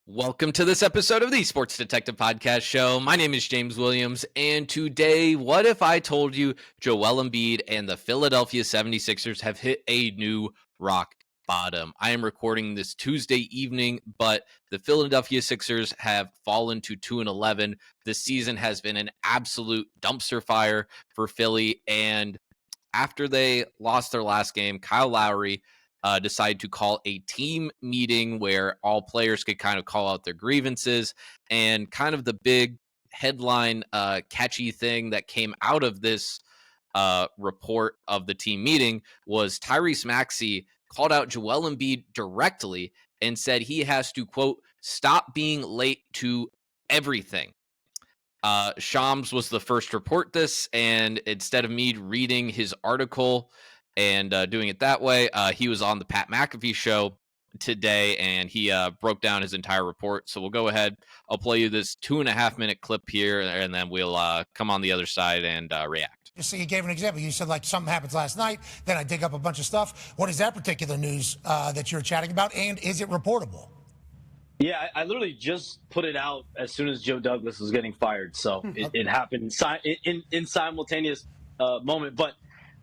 Welcome to this episode of the Sports Detective Podcast Show. My name is James Williams, and today, what if I told you Joel Embiid and the Philadelphia 76ers have hit a new rock bottom? I am recording this Tuesday evening, but the Philadelphia Sixers have fallen to 2-11. This season has been an absolute dumpster fire for Philly, and after they lost their last game, Kyle Lowry decided to call a team meeting where all players could kind of call out their grievances. And kind of the big headline, catchy thing that came out of this report of the team meeting was Tyrese Maxey called out Joel Embiid directly and said he has to, quote, stop being late to everything. Shams was the first to report this, and instead of me reading his article and doing it that way, he was on the Pat McAfee show today, and he broke down his entire report. So we'll go ahead. I'll play you this 2.5-minute clip here, and then we'll come on the other side and react. So you gave an example. You said, like, something happens last night, then I dig up a bunch of stuff. What is that particular news that you're chatting about, and is it reportable? Yeah, I literally just put it out as soon as Joe Douglas was getting fired. So it happened in simultaneous moment. But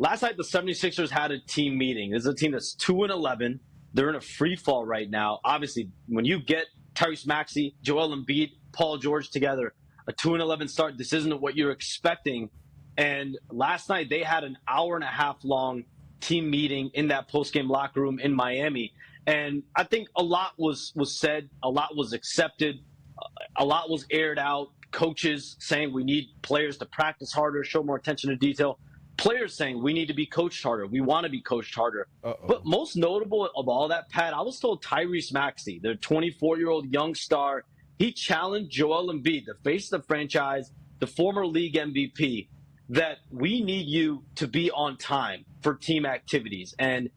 last night, the 76ers had a team meeting. This is a team that's 2-11. They're in a free fall right now. Obviously, when you get Tyrese Maxey, Joel Embiid, Paul George together, a 2-11 start, this isn't what you're expecting. And last night, they had an hour-and-a-half long team meeting in that post-game locker room in Miami. And I think a lot was said, a lot was accepted, a lot was aired out. Coaches saying we need players to practice harder, show more attention to detail. Players saying we need to be coached harder. We want to be coached harder. But most notable of all that, Pat, I was told Tyrese Maxey, their 24-year-old young star, he challenged Joel Embiid, the face of the franchise, the former league MVP, that we need you to be on time for team activities. And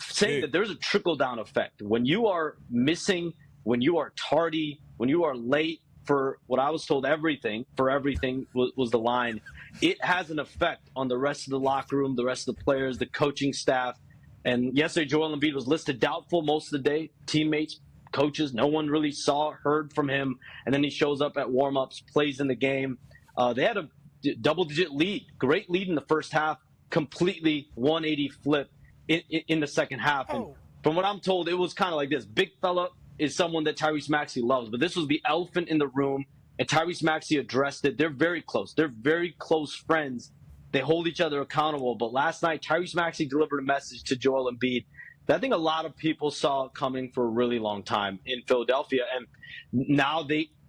saying that there's a trickle-down effect. When you are missing, when you are tardy, when you are late for what I was told everything was the line, it has an effect on the rest of the locker room, the rest of the players, the coaching staff. And yesterday, Joel Embiid was listed doubtful most of the day. Teammates, coaches, no one really heard from him. And then he shows up at warm-ups, plays in the game. They had a double-digit lead, great lead in the first half, completely 180 flip in the second half. And from what I'm told, it was kind of like this. Big fella is someone that Tyrese Maxey loves, but this was the elephant in the room, and Tyrese Maxey addressed it. They're very close. They're very close friends. They hold each other accountable. But last night, Tyrese Maxey delivered a message to Joel Embiid that I think a lot of people saw coming for a really long time in Philadelphia. And now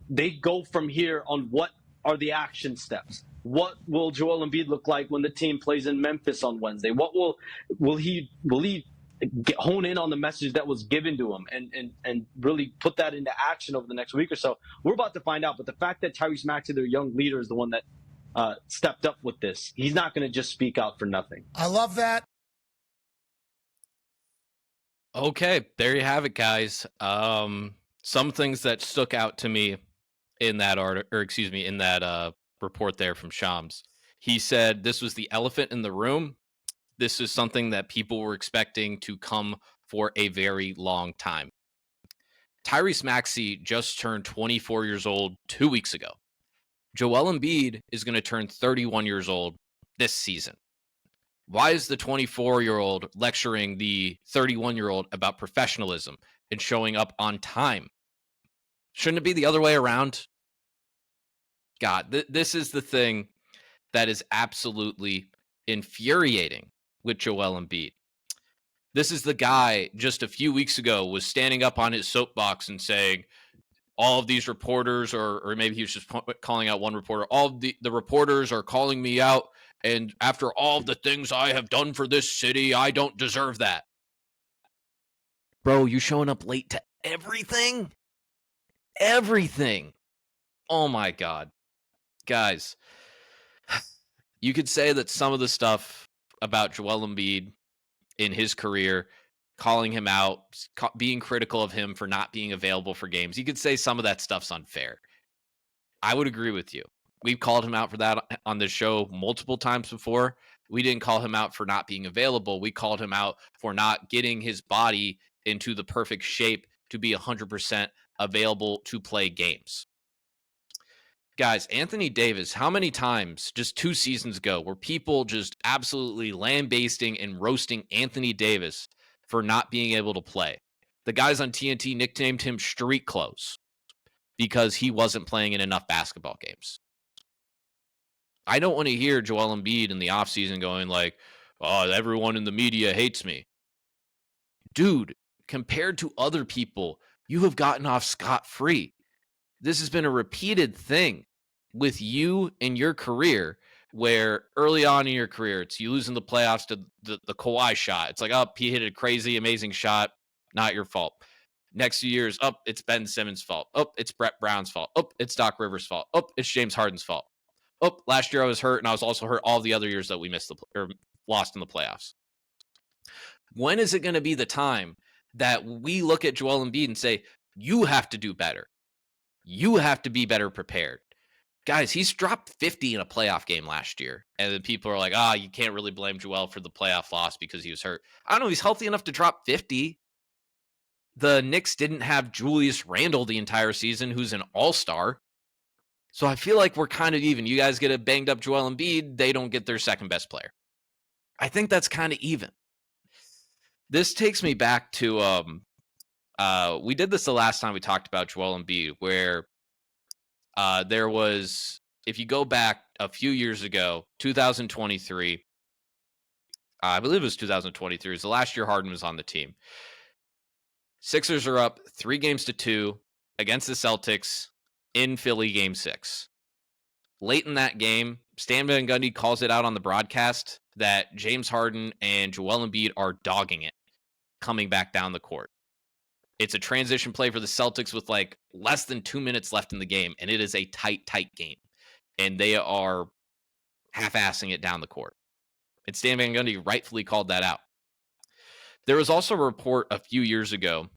they go from here on what are the action steps. What will Joel Embiid look like when the team plays in Memphis on Wednesday? What will he hone in on the message that was given to him and really put that into action over the next week or so? We're about to find out. But the fact that Tyrese Maxey, their young leader, is the one that stepped up with this, he's not going to just speak out for nothing. I love that. Okay, there you have it, guys. Some things that stuck out to me in that report there from Shams. He said this was the elephant in the room. This is something that people were expecting to come for a very long time. Tyrese Maxey just turned 24 years old 2 weeks ago. Joel Embiid is going to turn 31 years old this season. Why is the 24-year-old lecturing the 31-year-old about professionalism and showing up on time? Shouldn't it be the other way around? God, this is the thing that is absolutely infuriating with Joel Embiid. This is the guy just a few weeks ago was standing up on his soapbox and saying all of these reporters, or maybe he was just calling out one reporter, all of the reporters are calling me out, and after all of the things I have done for this city, I don't deserve that. Bro, you showing up late to everything? Everything. Oh my God. Guys, you could say that some of the stuff about Joel Embiid in his career, calling him out, being critical of him for not being available for games, you could say some of that stuff's unfair. I would agree with you. We've called him out for that on this show multiple times before. We didn't call him out for not being available. We called him out for not getting his body into the perfect shape to be 100% available to play games. Guys, Anthony Davis, how many times just 2 seasons ago were people just absolutely lambasting and roasting Anthony Davis for not being able to play? The guys on TNT nicknamed him Street Clothes because he wasn't playing in enough basketball games. I don't want to hear Joel Embiid in the offseason going like, oh, everyone in the media hates me. Dude, compared to other people, you have gotten off scot-free. This has been a repeated thing with you in your career, where early on in your career, it's you losing the playoffs to the Kawhi shot. It's like, oh, he hit a crazy, amazing shot. Not your fault. Next few years, it's Ben Simmons' fault. It's Brett Brown's fault. It's Doc Rivers' fault. It's James Harden's fault. Last year I was hurt, and I was also hurt all the other years that we lost in the playoffs. When is it going to be the time that we look at Joel Embiid and say, you have to do better? You have to be better prepared. Guys, he's dropped 50 in a playoff game last year. And then people are like, you can't really blame Joel for the playoff loss because he was hurt. I don't know. He's healthy enough to drop 50. The Knicks didn't have Julius Randle the entire season, who's an all-star. So I feel like we're kind of even. You guys get a banged up Joel Embiid, they don't get their second best player. I think that's kind of even. This takes me back to we did this the last time we talked about Joel Embiid, where there was, if you go back a few years ago, 2023, I believe it was 2023, it was the last year Harden was on the team. Sixers are up 3-2 against the Celtics in Philly game 6. Late in that game, Stan Van Gundy calls it out on the broadcast that James Harden and Joel Embiid are dogging it coming back down the court. It's a transition play for the Celtics with like less than 2 minutes left in the game, and it is a tight game. And they are half-assing it down the court. And Stan Van Gundy rightfully called that out. There was also a report a few years ago.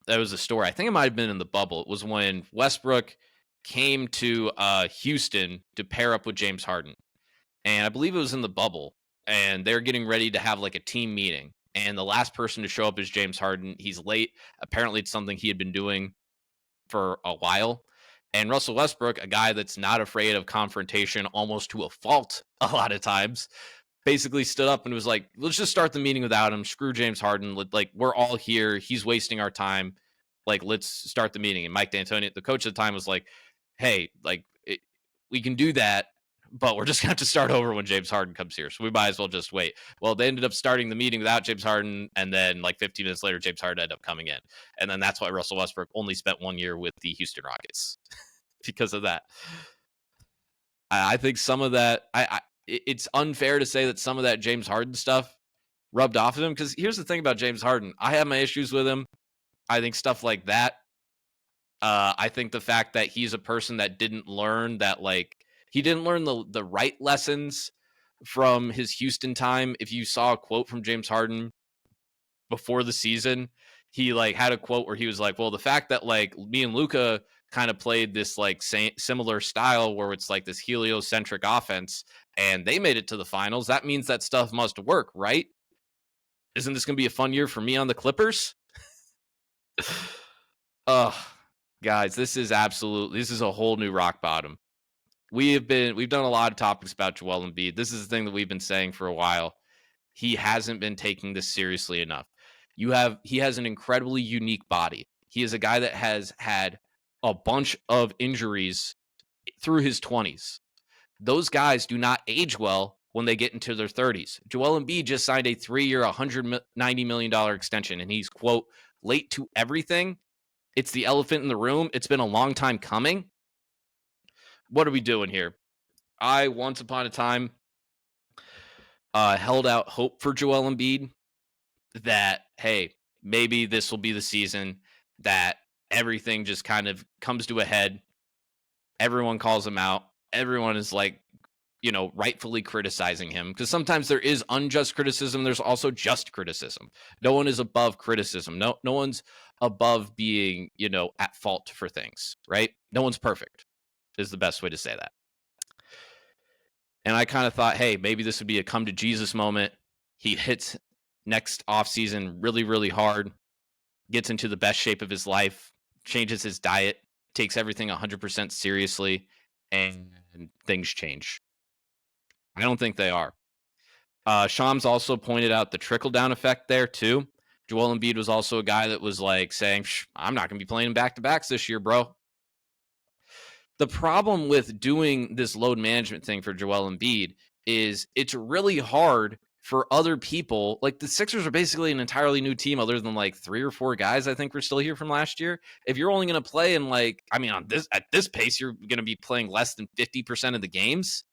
That was a story. I think it might have been in the bubble. It was when Westbrook came to Houston to pair up with James Harden. And I believe it was in the bubble. And they're getting ready to have like a team meeting. And the last person to show up is James Harden. He's late. Apparently, it's something he had been doing for a while. And Russell Westbrook, a guy that's not afraid of confrontation almost to a fault a lot of times, basically stood up and was like, let's just start the meeting without him. Screw James Harden. Like, we're all here. He's wasting our time. Like, let's start the meeting. And Mike D'Antoni, the coach at the time, was like, hey, we can do that, but we're just going to have to start over when James Harden comes here. So we might as well just wait. Well, they ended up starting the meeting without James Harden. And then like 15 minutes later, James Harden ended up coming in. And then that's why Russell Westbrook only spent 1 year with the Houston Rockets because of that. I think some of that, it's unfair to say that some of that James Harden stuff rubbed off of him. Because here's the thing about James Harden. I have my issues with him. I think stuff like that. I think the fact that he's a person that didn't learn that, like, he didn't learn the right lessons from his Houston time. If you saw a quote from James Harden before the season, he like had a quote where he was like, well, the fact that like me and Luka kind of played this like similar style where it's like this heliocentric offense and they made it to the finals, that means that stuff must work, right? Isn't this going to be a fun year for me on the Clippers? Guys, this is a whole new rock bottom. We've done a lot of topics about Joel Embiid. This is the thing that we've been saying for a while. He hasn't been taking this seriously enough. He has an incredibly unique body. He is a guy that has had a bunch of injuries through his 20s. Those guys do not age well when they get into their 30s. Joel Embiid just signed a 3-year, $190 million extension, and he's, quote, late to everything. It's the elephant in the room. It's been a long time coming. What are we doing here? I, once upon a time, held out hope for Joel Embiid that, hey, maybe this will be the season that everything just kind of comes to a head. Everyone calls him out. Everyone is like, rightfully criticizing him, because sometimes there is unjust criticism. There's also just criticism. No one is above criticism. No one's above being, at fault for things, right? No one's perfect is the best way to say that. And I kind of thought, hey, maybe this would be a come to Jesus moment. He hits next offseason really, really hard. gets into the best shape of his life, changes his diet, takes everything 100% seriously, and things change. I don't think they are. Shams also pointed out the trickle-down effect there, too. Joel Embiid was also a guy that was like saying, I'm not going to be playing back-to-backs this year, bro. The problem with doing this load management thing for Joel Embiid is it's really hard for other people. Like, the Sixers are basically an entirely new team other than like 3 or 4 guys I think were still here from last year. If you're only going to play in at this pace, you're going to be playing less than 50% of the games.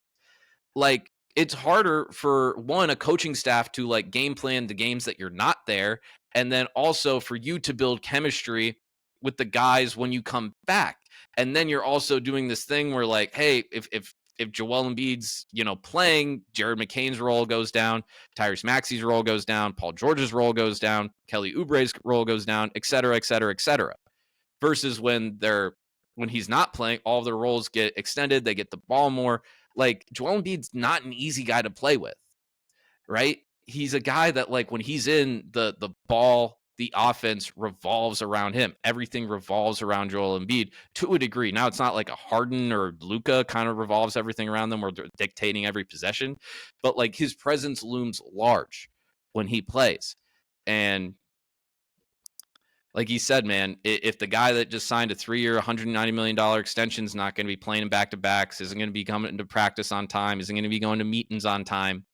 Like, it's harder for a coaching staff to like game plan the games that you're not there. And then also for you to build chemistry with the guys when you come back. And then you're also doing this thing where like, hey, if Joel Embiid's, playing, Jared McCain's role goes down, Tyrese Maxey's role goes down, Paul George's role goes down, Kelly Oubre's role goes down, et cetera, et cetera, et cetera. Versus when he's not playing, all of their roles get extended, they get the ball more. Like, Joel Embiid's not an easy guy to play with, right? He's a guy that, like, when he's in the ball, the offense revolves around him. Everything revolves around Joel Embiid to a degree. Now, it's not like a Harden or Luka kind of revolves everything around them or they're dictating every possession, but like his presence looms large when he plays. And like he said, man, if the guy that just signed a 3-year, $190 million extension is not going to be playing back-to-backs, isn't going to be coming into practice on time, isn't going to be going to meetings on time,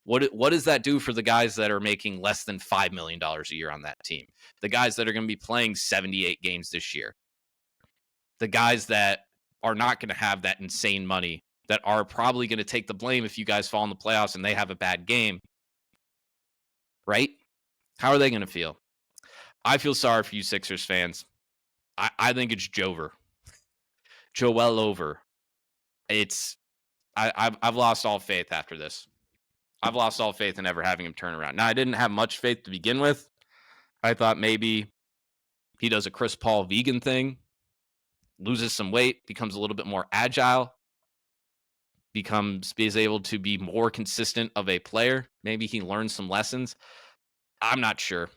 what does that do for the guys that are making less than $5 million a year on that team? The guys that are going to be playing 78 games this year? The guys that are not going to have that insane money, that are probably going to take the blame if you guys fall in the playoffs and they have a bad game, right? How are they going to feel? I feel sorry for you Sixers fans. I think it's Joel over. I've lost all faith after this. I've lost all faith in ever having him turn around. Now, I didn't have much faith to begin with. I thought maybe he does a Chris Paul vegan thing, loses some weight, becomes a little bit more agile, is able to be more consistent of a player. Maybe he learns some lessons. I'm not sure.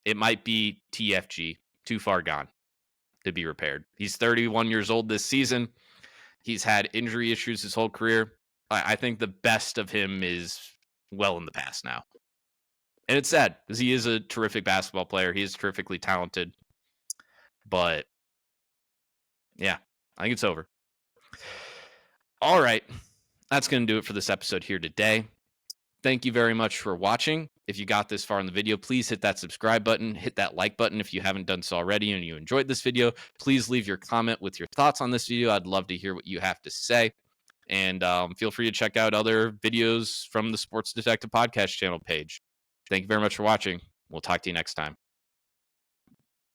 It might be TFG, too far gone to be repaired. He's 31 years old this season. He's had injury issues his whole career. I think the best of him is well in the past now. And it's sad because he is a terrific basketball player. He is terrifically talented. But yeah, I think it's over. All right. That's going to do it for this episode here today. Thank you very much for watching. If you got this far in the video, please hit that subscribe button, hit that like button if you haven't done so already and you enjoyed this video. Please leave your comment with your thoughts on this video. I'd love to hear what you have to say. And feel free to check out other videos from the Sports Detective Podcast channel page. Thank you very much for watching. We'll talk to you next time.